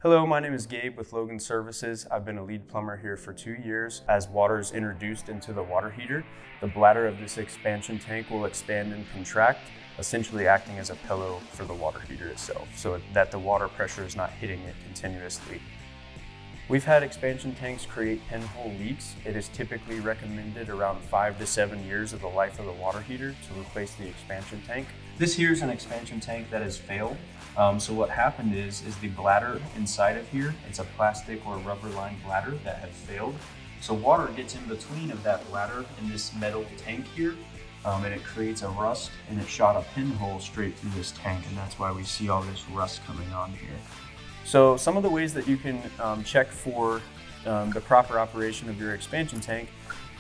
Hello, my name is Gabe with Logan Services. I've been a lead plumber here for 2 years. As water is introduced into the water heater, the bladder of this expansion tank will expand and contract, essentially acting as a pillow for the water heater itself, so that the water pressure is not hitting it continuously. We've had expansion tanks create pinhole leaks. It is typically recommended around 5 to 7 years of the life of the water heater to replace the expansion tank. This here is an expansion tank that has failed. So what happened is the bladder inside of here, it's a plastic or rubber lined bladder that had failed. So water gets in between of that bladder and this metal tank here, and it creates a rust, and it shot a pinhole straight through this tank, and that's why we see all this rust coming on here. So some of the ways that you can check for the proper operation of your expansion tank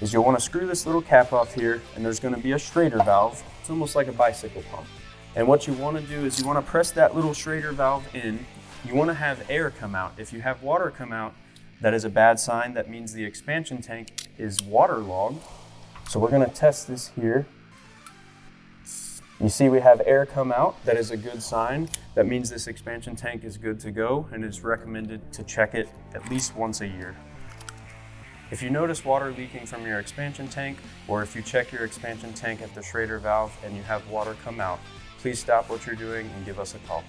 is you'll want to screw this little cap off here, and there's going to be a Schrader valve. It's almost like a bicycle pump. And what you want to do is you want to press that little Schrader valve in. You want to have air come out. If you have water come out, that is a bad sign. That means the expansion tank is waterlogged. So we're going to test this here. You see we have air come out. That is a good sign. That means this expansion tank is good to go, and it's recommended to check it at least once a year. If you notice water leaking from your expansion tank, or if you check your expansion tank at the Schrader valve and you have water come out, please stop what you're doing and give us a call.